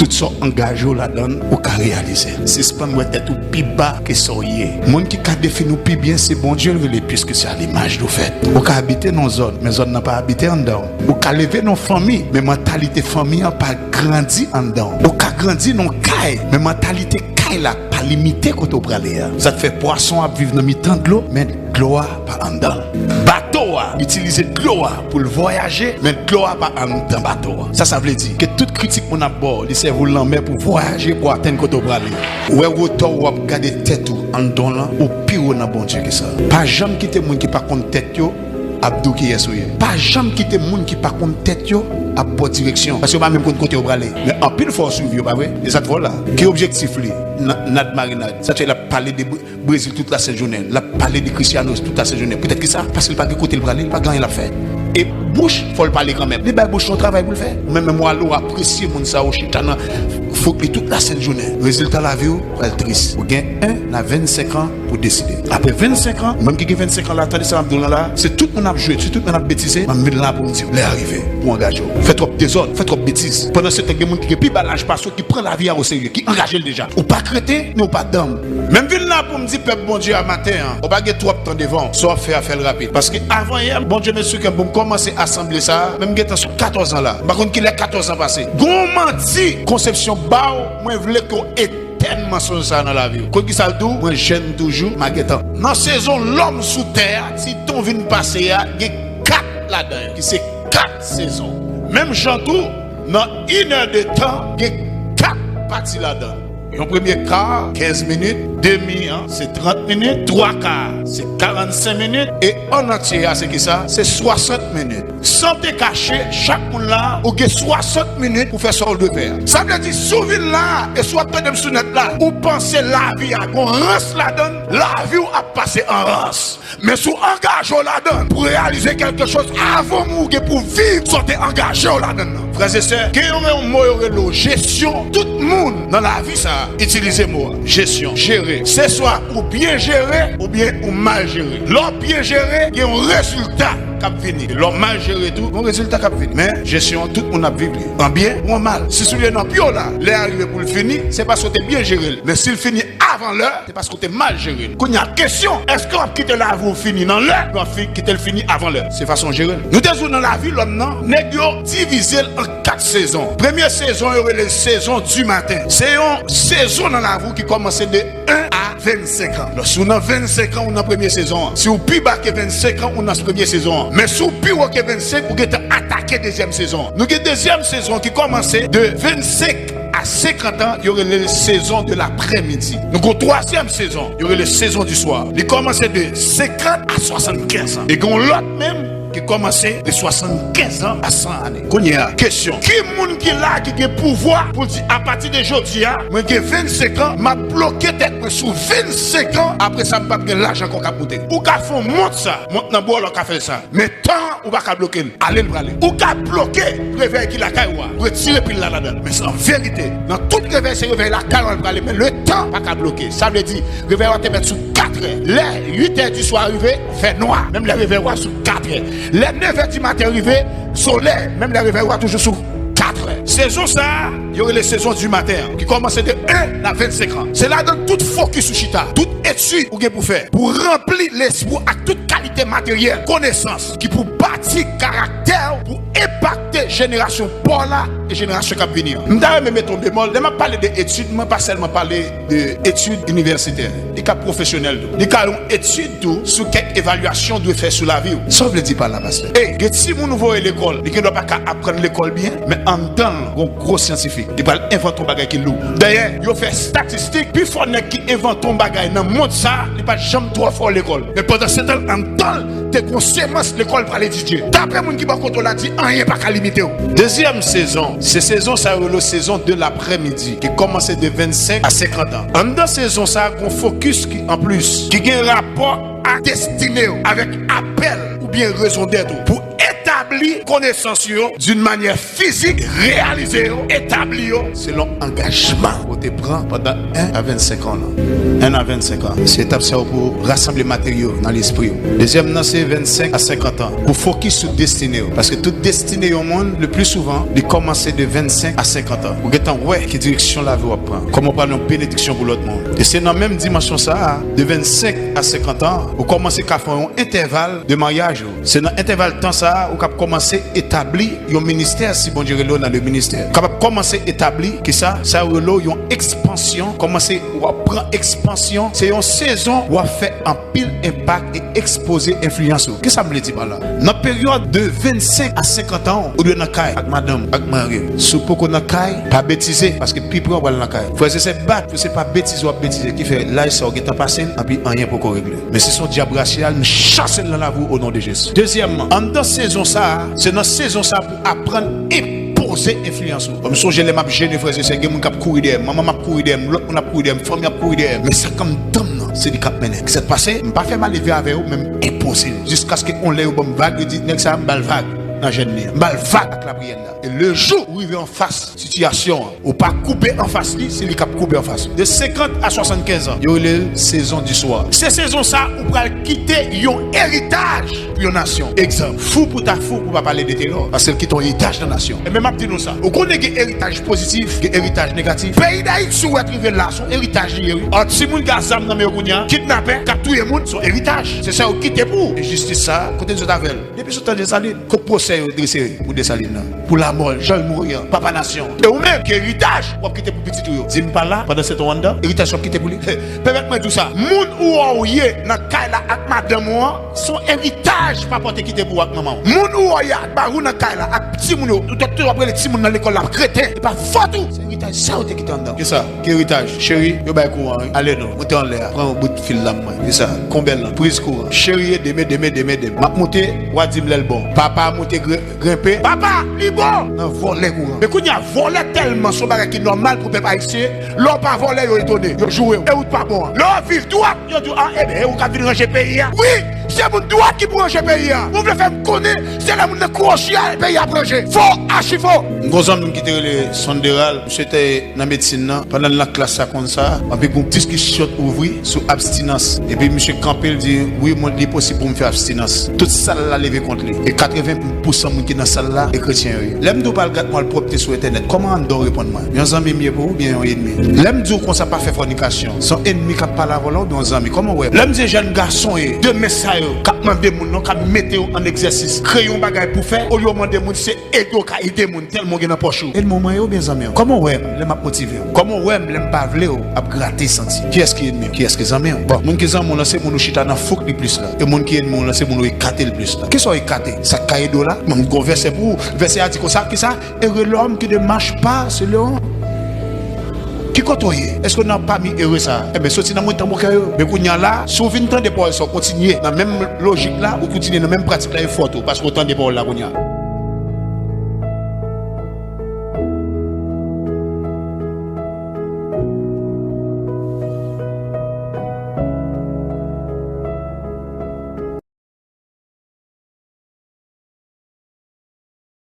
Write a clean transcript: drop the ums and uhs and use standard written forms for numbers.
Tout ça engagé là-dedans ou qu'à réaliser. C'est ce qu'on être tout plus bas que soyez. Monde qui a défini plus bien, c'est bon Dieu le puisque c'est à l'image de fait. Ou qu'à habiter dans zone, mais zone n'a pas habité en dedans. Ou qu'à lever nos familles, mais mentalité famille n'a pas grandi en dedans. Ou qu'à grandir dans caille, mais mentalité caille là pas limité quand on prend l'air. Ça te fait poisson à vivre dans mi-temps de l'eau, mais gloire pas en dedans. Bateau a utiliser gloire pour le voyager, mais gloire pas en dedans bateau. Ça veut dire que toute critique qu'on a bord, il serve l'en pour voyager pour atteindre quand on prend l'air. Ouais, retour ou regarder tête en dedans là, ou pire on a bon Dieu que ça. Pas jamais quitter monde qui pas contre tête yo. Abdou qui est souillé. Pas jamais quitter monde qui pas contre tête yo à bonne direction parce que pas même contre côté au braler. Mais en pile force suivre pas vrai. Et ça te voilà. Qui objectif li Nad marinade. Ça tu la parler de Brésil toute la journée. La parler de Cristiano toute la journée. Peut-être que ça parce qu'il pas de côté le braler, pas gagner la fait. Et bouche, faut le parler quand même. Les bouche son travail pour le faire. Même moi l'eau apprécier mon ça au chitana. Faut que toute la journée. Résultat la vie est triste. Vous gagnez 1 à 25 ans pour décider. Après 25 ans, même qui a 25 ans là, attendez ça là, c'est tout mon a joué, c'est tout mon a bêtisé, je vais là pour me dire, les arriver, pour engager. Faites trop désordre, faites trop bêtises. Pendant ce temps, il y a des gens qui plus balage pas qui prend la vie au sérieux, qui engage déjà. Ou pas crêter, ou pas d'âme. Même ville là pour me dire, peuple bon Dieu à matin, on va pas trop de temps devant, soit faire rapide. Parce que avant hier, bon Dieu monsieur, quand on commence à assembler ça, même qui sur 14 ans là, par contre qu'il a 14 ans passé. Gon menti, conception bao, moi je voulais qu'on tellement sur ça dans la vie. Quand qui ça le tout, moi j'aime toujours maguetan. Dans saison l'homme sous terre, si ton vient passer il y a 4 là-dedans, qui c'est 4 saisons. Même Jean-Tout, dans 1 heure de temps, il y a 4 parties là-dedans. Un premier quart, 15 minutes, demi, c'est 30 minutes, 3 quarts, c'est 45 minutes, et en entier, c'est qui ça? C'est 60 minutes. Sans te cacher, chaque monde là, ou que 60 minutes pour faire son de faire. Ça veut dire, souviens là, et soit près de souvenir là, ou pensez la vie à qu'on rance la donne, la vie a passé en rance. Mais sous engagé la donne, pour réaliser quelque chose avant mourir, pour vivre, soyez engagé la donne. Frères et sœurs, qu'il y ait un mot, gestion, tout le monde dans la vie, ça, utilisez moi, gestion, gérer. C'est soit ou bien gérer, ou bien ou mal gérer. L'homme bien géré, il y a un résultat qui vient. L'homme mal géré, tout, un résultat qui vient. Mais gestion, tout le monde a vécu. En bien ou en mal. Si celui est en pire là, l'est arrivé pour le finir, c'est parce que tu es bien géré. Mais s'il finit avant l'heure, c'est parce que tu es mal géré. Quand il y a question, est-ce qu'on quitte la vie ou finit dans l'heure, ou on quitte le fini avant l'heure? C'est façon gérée. Nous sommes dans la vie, l'homme, non, nous divisé en 4 saisons. Première saison, il y aurait les saisons du matin. C'est une saison dans la vie qui commence de 1 à 25 ans. Si on a 25 ans, on a la première saison. Si on plus bas que 25 ans, on a la première saison. Mais si on plus haut que 25, on a attaqué la deuxième saison. Nous avons une deuxième saison qui commence de 25 à 50 ans, il y aurait les saisons de l'après-midi. Nous avons une troisième saison, il y aurait les saisons du soir. Il commence de 50 à 75 ans. Et qu'on l'autre même qui commençait de 75 ans à 100 années. Qu'on y a question. Qui moun qui là qui a pouvoir pour dire à partir d'aujourd'hui, moi j'ai 25 ans, m'a bloqué tête sous 25 ans, après ça m'a pas l'argent qu'on a coûté. Ou qu'a font monte ça, monte dans bois qu'a fait ça. Mais tant ou pas qu'à bloquer, allez le braler. Ou qu'a bloqué, réveil qui la caille ou retirer puis là-dedans. Mais en vérité, dans toute réveil c'est réveil la caille on braler, mais le temps pas qu'à bloquer. Ça veut dire réveil va te mettre sous 4 heures. Les 8 heures du soir arrivé, fait noir. Même les réveils sous 4 heures. Les 9 heures du matin arrivé, soleil, même les réveils toujours sous 4 heures. Saison ça, il y aurait les saisons du matin qui commencent de 1 à 25 ans. C'est là dans toute focus sur Chita, toute étude pour faire, pour remplir l'esprit à toute qualité matérielle, connaissance, qui pour bâtir caractère, pour impacter génération pour là et génération qui va venir. Je vais mettre un bémol, je vais parler d'études, je ne vais pas seulement parler d'études universitaires, des cas professionnels, des cas d'études sur quelle évaluation doit faire sur la vie. Ça veut dire par là, parce que si vous nouveau à l'école, il ne doit pas apprendre l'école bien, mais en temps, un gros scientifique, il va inventer un bagage qui lourd. D'ailleurs, il fait statistique, puis il faut qui invente un bagage dans le monde, ça, il ne va jamais trop fort l'école. Mais pendant ce temps, en temps, tes conséquences, l'école va les DJ. D'après mon qui va contrôler, la dit, rien pas qu'à limiter. Deuxième saison, c'est saison, ça la saison de l'après-midi, qui commence de 25 à 50 ans. En dans saison, ça, on focus qui, en plus, qui a un rapport à destiné avec appel ou bien raison d'être pour établir établir connaissance d'une manière physique, réalisée, établie selon engagement. On te prend pendant 1 à 25 ans. 1 à 25 ans. C'est étape ça pour rassembler matériaux dans l'esprit. Deuxième, c'est 25 à 50 ans. Pour focus sur destinée. Parce que toute destinée au monde, le plus souvent, il commence de 25 à 50 ans. Vous êtes ouais, quelle direction la vie va prendre. Comment prendre une bénédiction pour l'autre monde. Et c'est dans la même dimension ça, de 25 à 50 ans, vous commencez à faire un intervalle de mariage. C'est dans l'intervalle de temps ça, vous commencez à établir un ministère, si bon Dieu est là dans le ministère. Vous commencez à établir que ça a une expansion, commencez à prendre expansion. C'est une saison où on fait un pile impact et exposer influence. Qu'est-ce que ça me dit par là? Dans la période de 25 à 50 ans, où on a caille avec madame, avec mari, sous pour qu'on a caille, pas bêtiser, parce que plus on va dans la caille. Faut essayer de battre, c'est pas bêtiser ou bêtiser qui fait là, il sort, il est passé, et puis rien pour qu'on régler. Mais c'est son diable racial, nous chassons dans la vie au nom de Jésus. Deuxièmement, en dans saison ça, c'est dans saison ça pour apprendre et poser influence. Comme si je l'ai gêné, frère, c'est que mon cap courir derrière, maman m'a courir derrière, l'autre on a courir derrière, famille a courir derrière. Mais ça comme dame, c'est du cap mené. C'est passé, pas fait mal lever avec eux, même impossible. Jusqu'à ce qu'on l'ait au bon vague, dit, n'est-ce pas, balle vague. Dans jeune mal vague avec la prière là. Et le jour où il vient en face situation ou pas couper en face lui, c'est lui qui a coupé en face. De 50 à 75 ans, il y a eu la saison du soir. Ces saisons ça, on pourra quitter un héritage pour une nation. Exemple, fou pour ta fou pour pas parler de terror, parce qu'elle quitte un héritage de la nation. Et même après nous ça, on connaît un héritage positif, un héritage négatif. Pays d'Haïti où être là, son héritage lié. Entre si moun gazam dans mes kidnappé, capturer les moun, son héritage. C'est ça on quitte pour. Et justice ça, côté de Tavel. Depuis ce temps de saline, qu'on procès dressé pour des salines pour la mort, Jean mourir, papa nation. Et ou même que héritage, on quitter pour petit tout. Dis pas là pendant cette Rwanda, héritage on quitter pour lui. Permettez-moi tout ça. Moun ou oyé dans kaila ak madame moi, son héritage pas porter quitter pour ak maman. Moun ou oyé barou dans kaila ak petit moun, tout après les petits moun dans l'école là crétin, et pas photo. C'est héritage ça ou te quitter en dedans. C'est ça. Quel héritage? Chérie, yo ba courant. Allez non, montez en l'air, prends un bout de fil là moi. C'est ça. Combien là? Prise courant. Chérie, demain. M'a monter, wa dim l'el bon. Papa monter grimper. Papa, il bon. Non, voler courant. Mais quand il y a volé tellement son bagage qui est normal pour peuple haïtien, l'on pas volé, il est étonné. Il joué. Et ou pas bon. L'on vive droit. Il dit ah eh ben, ou ka venir ranger pays. Oui, c'est mon droit qui pour ranger pays. Vous voulez faire me connaître, c'est là mon crochet pays à ranger. Faux, archi faux. Gros homme qui était le sondéral, c'était dans médecine là, pendant la classe ça comme ça, avec une discussion ouverte sur abstinence. Et puis monsieur Campbell dit oui, moi il est possible pour me faire abstinence. Toute salle là levé contre lui. Et 80% de qui dans salle là est chrétien. L'aime d'où pas le moi le propre sur internet. Comment on doit répondre moi? Bien ami mieux pour bien un ennemi. L'aime d'où qu'on ça pas fait fornication. Son ennemi qui parle avant là bien ami. Comment ouais? L'aime des jeunes garçons et deux messages qui demander moun non qui mettre en exercice. Créer un bagage pour faire. Au lieu de demander moun c'est ego qui aider moun tellement gen dans poche. Et le moment yo bien ami. Comment ouais? L'aime m'a motiver. Comment ouais? L'aime pas vle a gratter senti. Qui est-ce qui est ennemi? Qui est-ce qui ami? Bon, moun qui est mon c'est moun chita dans fouque le plus là. Et moun qui est mon c'est moun écarter le plus là. Qu'est-ce qu'on écarter? Ça caille de là. Mon verset pour verset a dit comme ça qui ça et l'homme qui ne marche pas c'est l'homme qui côtoie. Est-ce qu'on n'a pas mis heureux ça? Eh bien, sorti dans mon temps, mais qu'on y a là, si vous venez de temps de paroles, continuer dans la même logique là, ou continuer dans la même pratique là, il faut parce qu'autant de paroles là qu'on y a.